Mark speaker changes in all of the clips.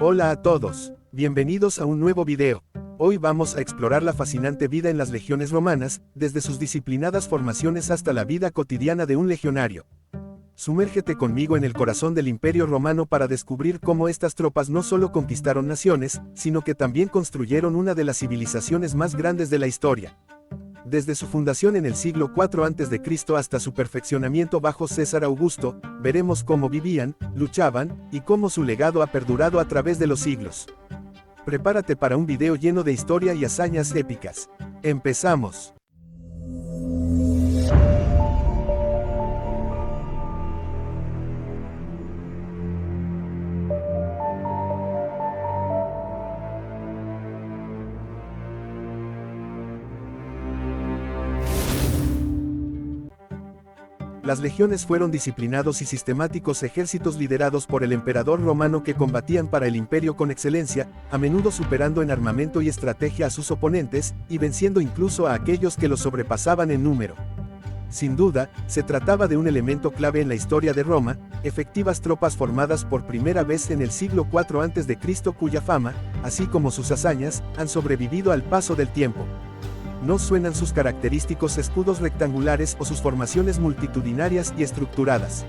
Speaker 1: Hola a todos, bienvenidos a un nuevo video. Hoy vamos a explorar la fascinante vida en las legiones romanas, desde sus disciplinadas formaciones hasta la vida cotidiana de un legionario. Sumérgete conmigo en el corazón del Imperio Romano para descubrir cómo estas tropas no solo conquistaron naciones, sino que también construyeron una de las civilizaciones más grandes de la historia. Desde su fundación en el siglo IV a.C. hasta su perfeccionamiento bajo César Augusto, veremos cómo vivían, luchaban, y cómo su legado ha perdurado a través de los siglos. Prepárate para un video lleno de historia y hazañas épicas. ¡Empezamos! Las legiones fueron disciplinados y sistemáticos ejércitos liderados por el emperador romano que combatían para el imperio con excelencia, a menudo superando en armamento y estrategia a sus oponentes, y venciendo incluso a aquellos que los sobrepasaban en número. Sin duda, se trataba de un elemento clave en la historia de Roma, efectivas tropas formadas por primera vez en el siglo IV a.C. cuya fama, así como sus hazañas, han sobrevivido al paso del tiempo. No suenan sus característicos escudos rectangulares o sus formaciones multitudinarias y estructuradas.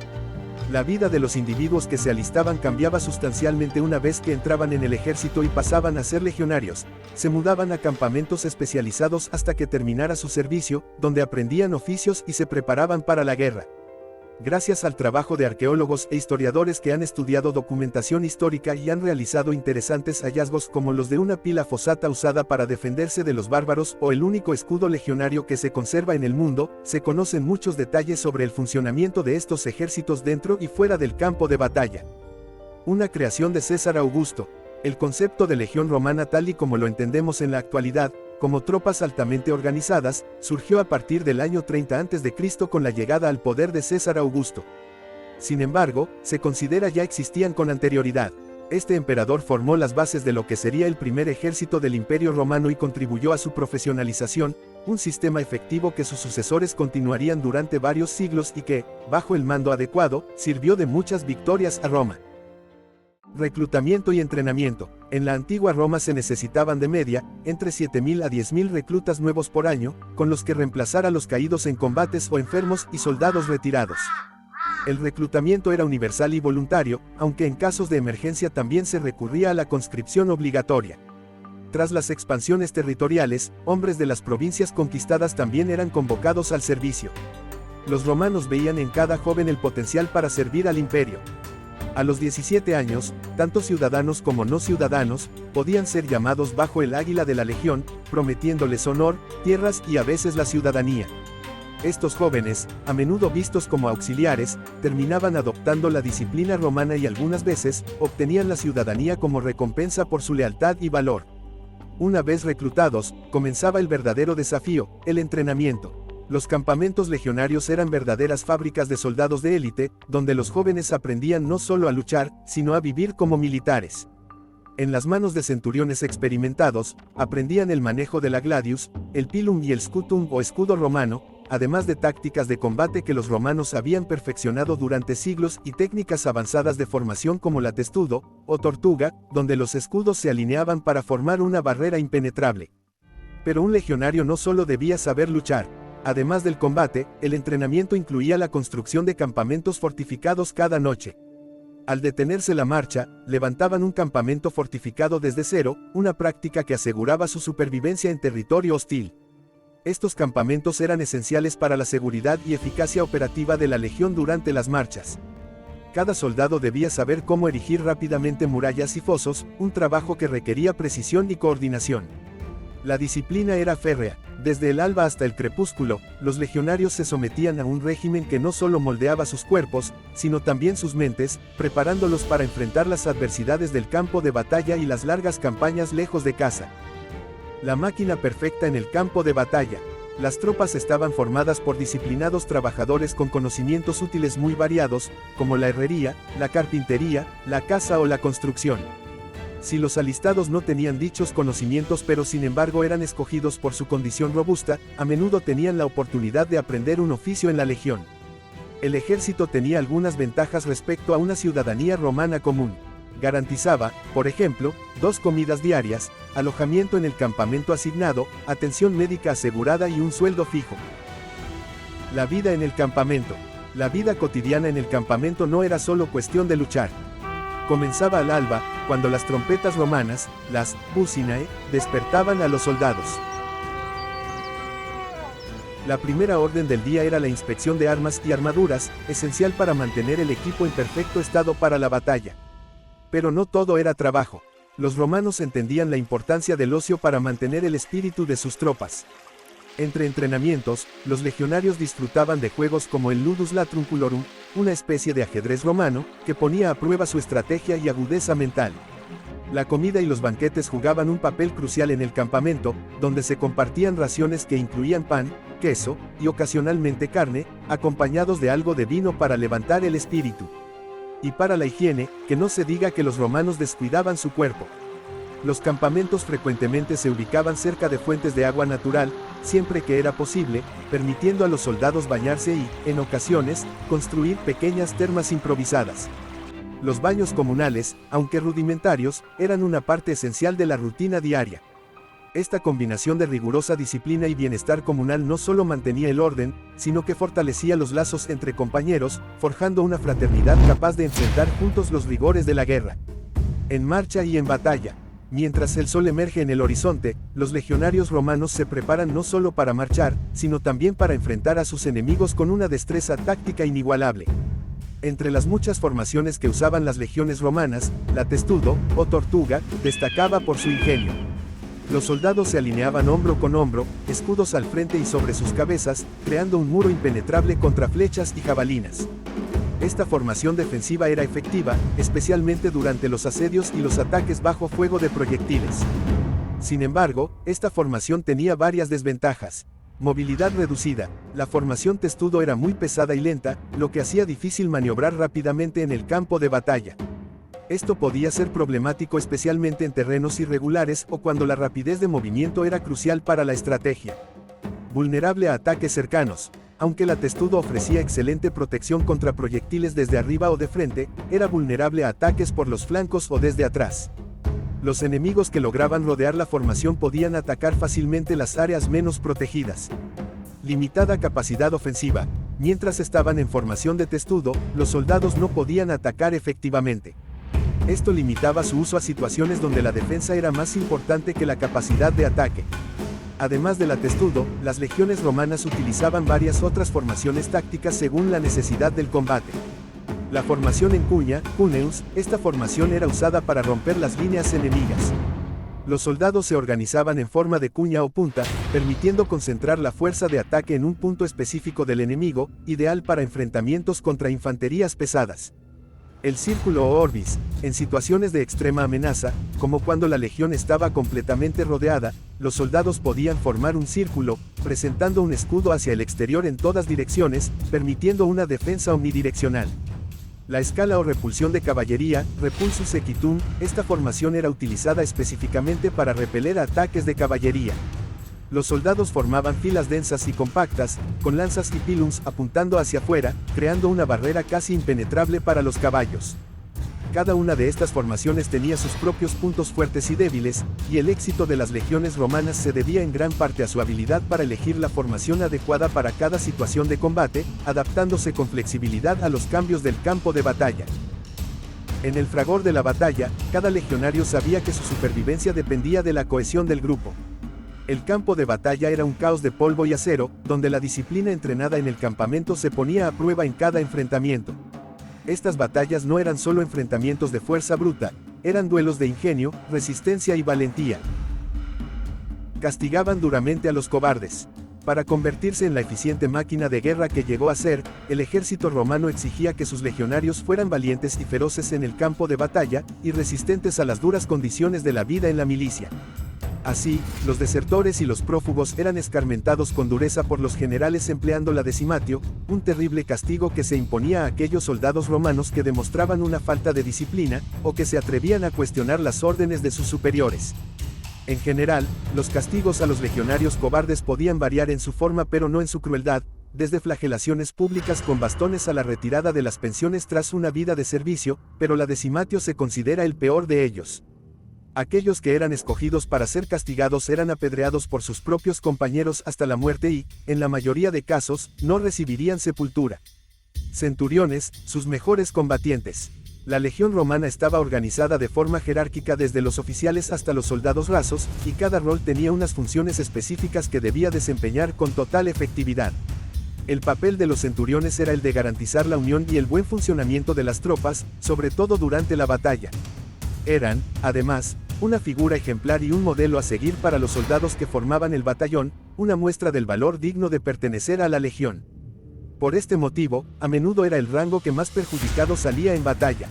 Speaker 1: La vida de los individuos que se alistaban cambiaba sustancialmente una vez que entraban en el ejército y pasaban a ser legionarios. Se mudaban a campamentos especializados hasta que terminara su servicio, donde aprendían oficios y se preparaban para la guerra. Gracias al trabajo de arqueólogos e historiadores que han estudiado documentación histórica y han realizado interesantes hallazgos como los de una pila fosata usada para defenderse de los bárbaros o el único escudo legionario que se conserva en el mundo, se conocen muchos detalles sobre el funcionamiento de estos ejércitos dentro y fuera del campo de batalla. Una creación de César Augusto. El concepto de legión romana tal y como lo entendemos en la actualidad, como tropas altamente organizadas, surgió a partir del año 30 a.C. con la llegada al poder de César Augusto. Sin embargo, se considera ya existían con anterioridad. Este emperador formó las bases de lo que sería el primer ejército del Imperio Romano y contribuyó a su profesionalización, un sistema efectivo que sus sucesores continuarían durante varios siglos y que, bajo el mando adecuado, sirvió de muchas victorias a Roma. Reclutamiento y entrenamiento. En la antigua Roma se necesitaban de media, entre 7.000 a 10.000 reclutas nuevos por año, con los que reemplazar a los caídos en combates o enfermos y soldados retirados. El reclutamiento era universal y voluntario, aunque en casos de emergencia también se recurría a la conscripción obligatoria. Tras las expansiones territoriales, hombres de las provincias conquistadas también eran convocados al servicio. Los romanos veían en cada joven el potencial para servir al imperio. A los 17 años, tanto ciudadanos como no ciudadanos, podían ser llamados bajo el águila de la legión, prometiéndoles honor, tierras y a veces la ciudadanía. Estos jóvenes, a menudo vistos como auxiliares, terminaban adoptando la disciplina romana y algunas veces, obtenían la ciudadanía como recompensa por su lealtad y valor. Una vez reclutados, comenzaba el verdadero desafío, el entrenamiento. Los campamentos legionarios eran verdaderas fábricas de soldados de élite, donde los jóvenes aprendían no solo a luchar, sino a vivir como militares. En las manos de centuriones experimentados, aprendían el manejo de la gladius, el pilum y el scutum o escudo romano, además de tácticas de combate que los romanos habían perfeccionado durante siglos y técnicas avanzadas de formación como la testudo, o tortuga, donde los escudos se alineaban para formar una barrera impenetrable. Pero un legionario no solo debía saber luchar. Además del combate, el entrenamiento incluía la construcción de campamentos fortificados cada noche. Al detenerse la marcha, levantaban un campamento fortificado desde cero, una práctica que aseguraba su supervivencia en territorio hostil. Estos campamentos eran esenciales para la seguridad y eficacia operativa de la legión durante las marchas. Cada soldado debía saber cómo erigir rápidamente murallas y fosos, un trabajo que requería precisión y coordinación. La disciplina era férrea. Desde el alba hasta el crepúsculo, los legionarios se sometían a un régimen que no solo moldeaba sus cuerpos, sino también sus mentes, preparándolos para enfrentar las adversidades del campo de batalla y las largas campañas lejos de casa. La máquina perfecta en el campo de batalla. Las tropas estaban formadas por disciplinados trabajadores con conocimientos útiles muy variados, como la herrería, la carpintería, la caza o la construcción. Si los alistados no tenían dichos conocimientos pero sin embargo eran escogidos por su condición robusta, a menudo tenían la oportunidad de aprender un oficio en la legión. El ejército tenía algunas ventajas respecto a una ciudadanía romana común. Garantizaba, por ejemplo, 2 comidas diarias, alojamiento en el campamento asignado, atención médica asegurada y un sueldo fijo. La vida en el campamento. La vida cotidiana en el campamento no era solo cuestión de luchar. Comenzaba al alba, cuando las trompetas romanas, las bucinae, despertaban a los soldados. La primera orden del día era la inspección de armas y armaduras, esencial para mantener el equipo en perfecto estado para la batalla. Pero no todo era trabajo. Los romanos entendían la importancia del ocio para mantener el espíritu de sus tropas. Entre entrenamientos, los legionarios disfrutaban de juegos como el ludus latrunculorum, una especie de ajedrez romano, que ponía a prueba su estrategia y agudeza mental. La comida y los banquetes jugaban un papel crucial en el campamento, donde se compartían raciones que incluían pan, queso, y ocasionalmente carne, acompañados de algo de vino para levantar el espíritu. Y para la higiene, que no se diga que los romanos descuidaban su cuerpo. Los campamentos frecuentemente se ubicaban cerca de fuentes de agua natural, siempre que era posible, permitiendo a los soldados bañarse y, en ocasiones, construir pequeñas termas improvisadas. Los baños comunales, aunque rudimentarios, eran una parte esencial de la rutina diaria. Esta combinación de rigurosa disciplina y bienestar comunal no solo mantenía el orden, sino que fortalecía los lazos entre compañeros, forjando una fraternidad capaz de enfrentar juntos los rigores de la guerra. En marcha y en batalla. Mientras el sol emerge en el horizonte, los legionarios romanos se preparan no solo para marchar, sino también para enfrentar a sus enemigos con una destreza táctica inigualable. Entre las muchas formaciones que usaban las legiones romanas, la testudo, o tortuga, destacaba por su ingenio. Los soldados se alineaban hombro con hombro, escudos al frente y sobre sus cabezas, creando un muro impenetrable contra flechas y jabalinas. Esta formación defensiva era efectiva, especialmente durante los asedios y los ataques bajo fuego de proyectiles. Sin embargo, esta formación tenía varias desventajas. Movilidad reducida. La formación testudo era muy pesada y lenta, lo que hacía difícil maniobrar rápidamente en el campo de batalla. Esto podía ser problemático especialmente en terrenos irregulares o cuando la rapidez de movimiento era crucial para la estrategia. Vulnerable a ataques cercanos. Aunque la testudo ofrecía excelente protección contra proyectiles desde arriba o de frente, era vulnerable a ataques por los flancos o desde atrás. Los enemigos que lograban rodear la formación podían atacar fácilmente las áreas menos protegidas. Limitada capacidad ofensiva. Mientras estaban en formación de testudo, los soldados no podían atacar efectivamente. Esto limitaba su uso a situaciones donde la defensa era más importante que la capacidad de ataque. Además de la testudo, las legiones romanas utilizaban varias otras formaciones tácticas según la necesidad del combate. La formación en cuña, cuneus, esta formación era usada para romper las líneas enemigas. Los soldados se organizaban en forma de cuña o punta, permitiendo concentrar la fuerza de ataque en un punto específico del enemigo, ideal para enfrentamientos contra infanterías pesadas. El círculo o orbis, en situaciones de extrema amenaza, como cuando la legión estaba completamente rodeada, los soldados podían formar un círculo, presentando un escudo hacia el exterior en todas direcciones, permitiendo una defensa omnidireccional. La escala o repulsión de caballería, repulsus equitum, esta formación era utilizada específicamente para repeler ataques de caballería. Los soldados formaban filas densas y compactas, con lanzas y pilums apuntando hacia afuera, creando una barrera casi impenetrable para los caballos. Cada una de estas formaciones tenía sus propios puntos fuertes y débiles, y el éxito de las legiones romanas se debía en gran parte a su habilidad para elegir la formación adecuada para cada situación de combate, adaptándose con flexibilidad a los cambios del campo de batalla. En el fragor de la batalla, cada legionario sabía que su supervivencia dependía de la cohesión del grupo. El campo de batalla era un caos de polvo y acero, donde la disciplina entrenada en el campamento se ponía a prueba en cada enfrentamiento. Estas batallas no eran solo enfrentamientos de fuerza bruta, eran duelos de ingenio, resistencia y valentía. Castigaban duramente a los cobardes. Para convertirse en la eficiente máquina de guerra que llegó a ser, el ejército romano exigía que sus legionarios fueran valientes y feroces en el campo de batalla, y resistentes a las duras condiciones de la vida en la milicia. Así, los desertores y los prófugos eran escarmentados con dureza por los generales empleando la decimatio, un terrible castigo que se imponía a aquellos soldados romanos que demostraban una falta de disciplina, o que se atrevían a cuestionar las órdenes de sus superiores. En general, los castigos a los legionarios cobardes podían variar en su forma pero no en su crueldad, desde flagelaciones públicas con bastones a la retirada de las pensiones tras una vida de servicio, pero la decimatio se considera el peor de ellos. Aquellos que eran escogidos para ser castigados eran apedreados por sus propios compañeros hasta la muerte y, en la mayoría de casos, no recibirían sepultura. Centuriones, sus mejores combatientes. La legión romana estaba organizada de forma jerárquica desde los oficiales hasta los soldados rasos, y cada rol tenía unas funciones específicas que debía desempeñar con total efectividad. El papel de los centuriones era el de garantizar la unión y el buen funcionamiento de las tropas, sobre todo durante la batalla. Eran, además, una figura ejemplar y un modelo a seguir para los soldados que formaban el batallón, una muestra del valor digno de pertenecer a la legión. Por este motivo, a menudo era el rango que más perjudicado salía en batalla.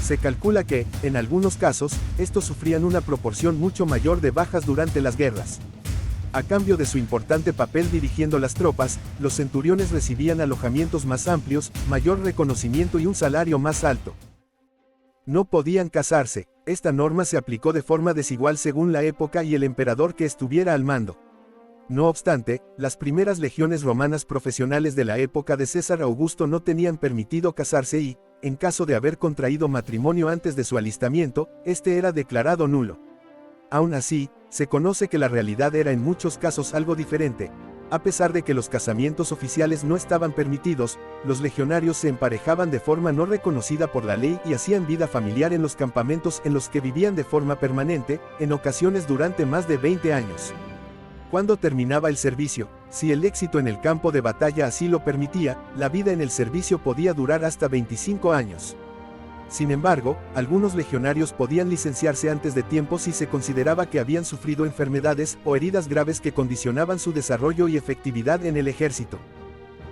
Speaker 1: Se calcula que, en algunos casos, estos sufrían una proporción mucho mayor de bajas durante las guerras. A cambio de su importante papel dirigiendo las tropas, los centuriones recibían alojamientos más amplios, mayor reconocimiento y un salario más alto. No podían casarse. Esta norma se aplicó de forma desigual según la época y el emperador que estuviera al mando. No obstante, las primeras legiones romanas profesionales de la época de César Augusto no tenían permitido casarse y, en caso de haber contraído matrimonio antes de su alistamiento, este era declarado nulo. Aún así, se conoce que la realidad era en muchos casos algo diferente. A pesar de que los casamientos oficiales no estaban permitidos, los legionarios se emparejaban de forma no reconocida por la ley y hacían vida familiar en los campamentos en los que vivían de forma permanente, en ocasiones durante más de 20 años. Cuando terminaba el servicio, si el éxito en el campo de batalla así lo permitía, la vida en el servicio podía durar hasta 25 años. Sin embargo, algunos legionarios podían licenciarse antes de tiempo si se consideraba que habían sufrido enfermedades o heridas graves que condicionaban su desarrollo y efectividad en el ejército.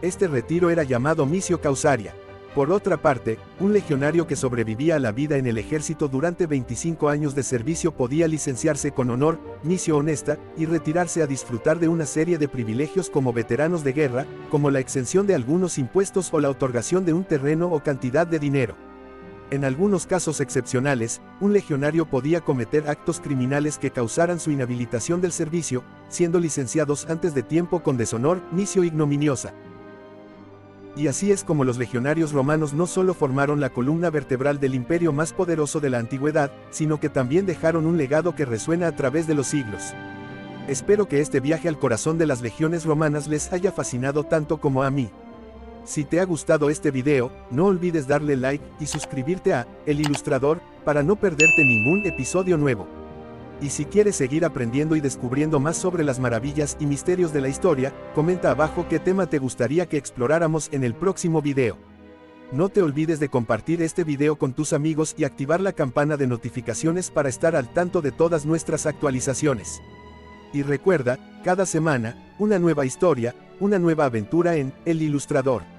Speaker 1: Este retiro era llamado missio causaria. Por otra parte, un legionario que sobrevivía a la vida en el ejército durante 25 años de servicio podía licenciarse con honor, missio honesta, y retirarse a disfrutar de una serie de privilegios como veteranos de guerra, como la exención de algunos impuestos o la otorgación de un terreno o cantidad de dinero. En algunos casos excepcionales, un legionario podía cometer actos criminales que causaran su inhabilitación del servicio, siendo licenciados antes de tiempo con deshonor, missio ignominiosa. Y así es como los legionarios romanos no solo formaron la columna vertebral del imperio más poderoso de la antigüedad, sino que también dejaron un legado que resuena a través de los siglos. Espero que este viaje al corazón de las legiones romanas les haya fascinado tanto como a mí. Si te ha gustado este video, no olvides darle like y suscribirte a El Ilustrador, para no perderte ningún episodio nuevo. Y si quieres seguir aprendiendo y descubriendo más sobre las maravillas y misterios de la historia, comenta abajo qué tema te gustaría que exploráramos en el próximo video. No te olvides de compartir este video con tus amigos y activar la campana de notificaciones para estar al tanto de todas nuestras actualizaciones. Y recuerda, cada semana, una nueva historia, una nueva aventura en El Ilustrador.